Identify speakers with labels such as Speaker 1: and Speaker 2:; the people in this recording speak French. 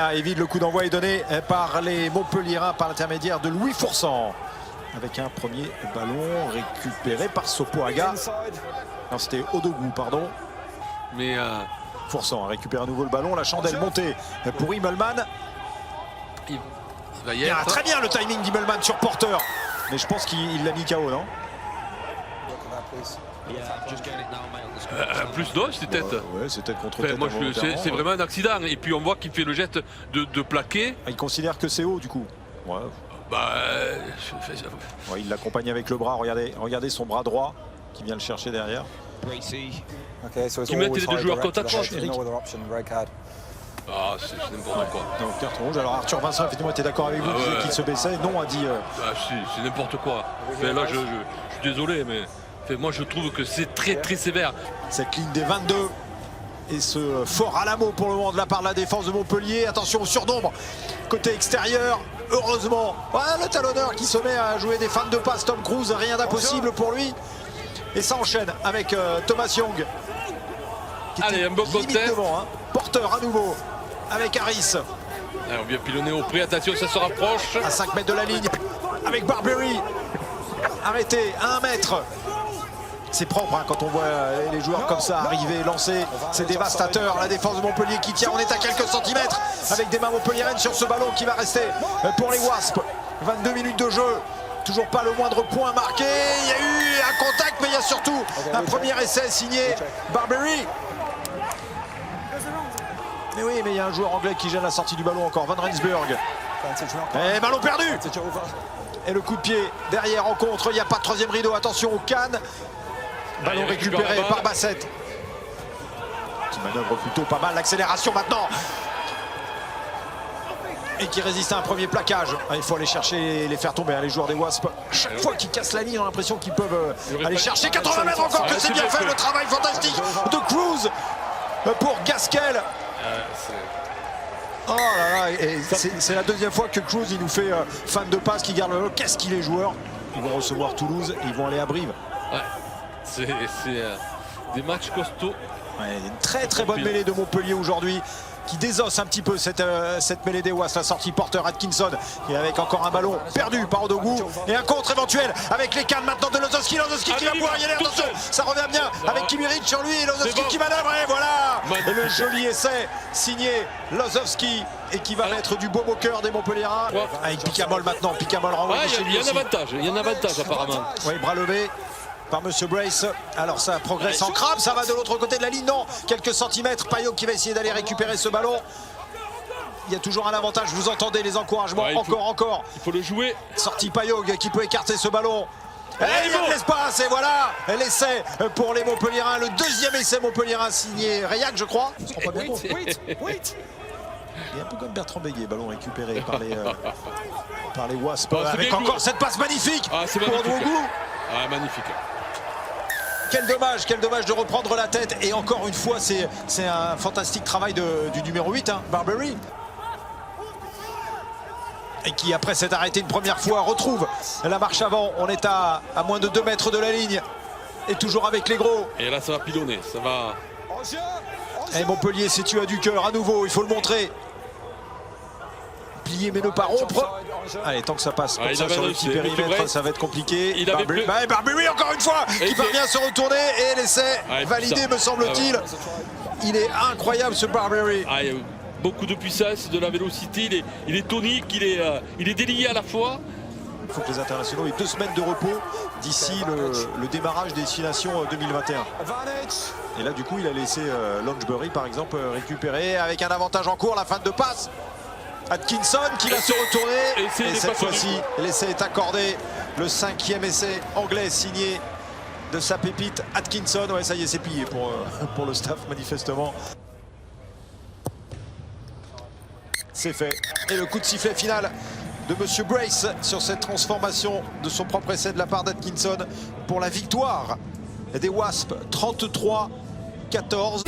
Speaker 1: bien évite, le coup d'envoi est donné par les Montpelliérains par l'intermédiaire de Louis Foursan. Avec un premier ballon récupéré par Sopoaga. Non, c'était Odogwu, pardon.
Speaker 2: Mais
Speaker 1: Foursan récupère à nouveau le ballon, la chandelle montée pour Immelman.
Speaker 2: il va y être.
Speaker 1: Très bien le timing d'Immelman sur Porter. Mais je pense qu'il l'a mis KO, non?
Speaker 2: Plus non, c'est tête.
Speaker 1: Ouais, c'est tête contre
Speaker 2: Enfin,
Speaker 1: tête.
Speaker 2: moi, c'est vraiment un accident. Et puis on voit qu'il fait le geste de plaquer.
Speaker 1: Il considère que c'est haut du coup. Ouais.
Speaker 2: Bah,
Speaker 1: Ouais, il l'accompagne avec le bras. Regardez son bras droit qui vient le chercher derrière.
Speaker 2: Qui mettent les deux joueurs côte à côte. Ah, c'est n'importe quoi.
Speaker 1: Donc, carton rouge. Alors Arthur Vincent, effectivement, était d'accord avec vous, qu'il se baissait. Non, a dit.
Speaker 2: C'est n'importe quoi. Enfin, là, je suis désolé, mais enfin, moi, je trouve que c'est très sévère.
Speaker 1: Cette ligne des 22 et ce fort Alamo pour le moment de la part de la défense de Montpellier. Attention au surnombre côté extérieur. Heureusement, le talonneur qui se met à jouer des fans de passe, Tom Cruise, rien d'impossible pour lui. Et ça enchaîne avec Thomas Young.
Speaker 2: Allez, un beau contest.
Speaker 1: Porter à nouveau avec Harris.
Speaker 2: Allez, on vient pilonner au prix, attention, ça se rapproche.
Speaker 1: À 5 mètres de la ligne avec Barbery. Arrêté à 1 mètre. C'est propre quand on voit les joueurs comme ça arriver, lancer. C'est dévastateur. La défense de Montpellier qui tient. On est à quelques centimètres avec des mains montpelliéraines sur ce ballon qui va rester pour les Wasps. 22 minutes de jeu. Toujours pas le moindre point marqué. Il y a eu un contact, mais il y a surtout un premier essai signé Barbery. Mais oui, mais il y a un joueur anglais qui gêne la sortie du ballon encore. Van Rensburg. Et ballon perdu. Et le coup de pied derrière en contre. Il n'y a pas de troisième rideau. Attention au Cannes. Ballon récupéré par Bassett. Qui manœuvre plutôt pas mal. L'accélération maintenant. Et qui résiste à un premier plaquage. Il faut aller chercher, les faire tomber, les joueurs des Wasps. Chaque fois qu'ils cassent la ligne, on a l'impression qu'ils peuvent aller chercher 80 mètres encore. Que c'est bien fait, le travail fantastique de Cruz pour Gaskell. Oh là là, c'est la deuxième fois que Cruz il nous fait fan de passe qui garde le. Qu'est-ce qu'il est joueur. Ils vont recevoir Toulouse et ils vont aller à Brive.
Speaker 2: Ouais, c'est des matchs costauds.
Speaker 1: Ouais, une très bonne mêlée de Montpellier aujourd'hui qui désosse un petit peu cette mêlée des Wasps. La sortie Porter Atkinson et avec encore un ballon perdu par Odogwu et un contre éventuel avec les cannes maintenant de Lozowski. Lozowski qui va pouvoir y aller, attention, ça revient bien avec Kimmich sur lui et Lozowski qui manœuvre et voilà. Et le joli essai signé Lozowski et qui va mettre du baume au cœur des Montpelliérains. Avec Picamol maintenant, Picamol renvoyé chez lui.
Speaker 2: Il y a un avantage apparemment.
Speaker 1: Oui, bras levé par Monsieur Brace. Alors ça progresse en crabe, ça va de l'autre côté de la ligne, non, quelques centimètres. Payot qui va essayer d'aller récupérer ce ballon. Il y a toujours un avantage, vous entendez les encouragements, encore.
Speaker 2: Il faut le jouer.
Speaker 1: Sortie Payot qui peut écarter ce ballon. Et il y a de l'espace et voilà l'essai pour les Montpelliérains. Le deuxième essai Montpelliérain signé Rayac, je crois. Je ne pas bien compte. Il est un peu comme Bertrand Béguet, ballon récupéré par les Wasps. Avec encore cette passe magnifique pour Odogwu.
Speaker 2: Ah, magnifique.
Speaker 1: Quel dommage de reprendre la tête. Et encore une fois, c'est un fantastique travail du numéro 8, Barbery. Et qui, après s'être arrêté une première fois, retrouve la marche avant. On est à moins de 2 mètres de la ligne. Et toujours avec les gros.
Speaker 2: Et là, ça va pilonner. Ça va.
Speaker 1: Et Montpellier s'est tué à du cœur à nouveau, il faut le montrer. Plier mais ne pas rompre. Allez, tant que ça passe comme ça sur le petit périmètre, ça va être compliqué. Barbery encore une fois qui parvient à se retourner et l'essai validé me semble-t-il. Il est incroyable ce Barbery.
Speaker 2: Il y a beaucoup de puissance, de la vélocité, il est tonique, il est délié à la fois.
Speaker 1: Il faut que les internationaux aient 2 semaines de repos d'ici le démarrage des 6 Nations 2021. Et là du coup il a laissé Longbury par exemple récupérer avec un avantage en cours, la fin de passe. Atkinson qui va se retourner et cette fois-ci l'essai est accordé. Le 5e essai anglais signé de sa pépite Atkinson. Ouais, ça y est, c'est plié pour le staff manifestement. C'est fait. Et le coup de sifflet final de Monsieur Brace sur cette transformation de son propre essai de la part d'Atkinson pour la victoire des Wasps 33-14.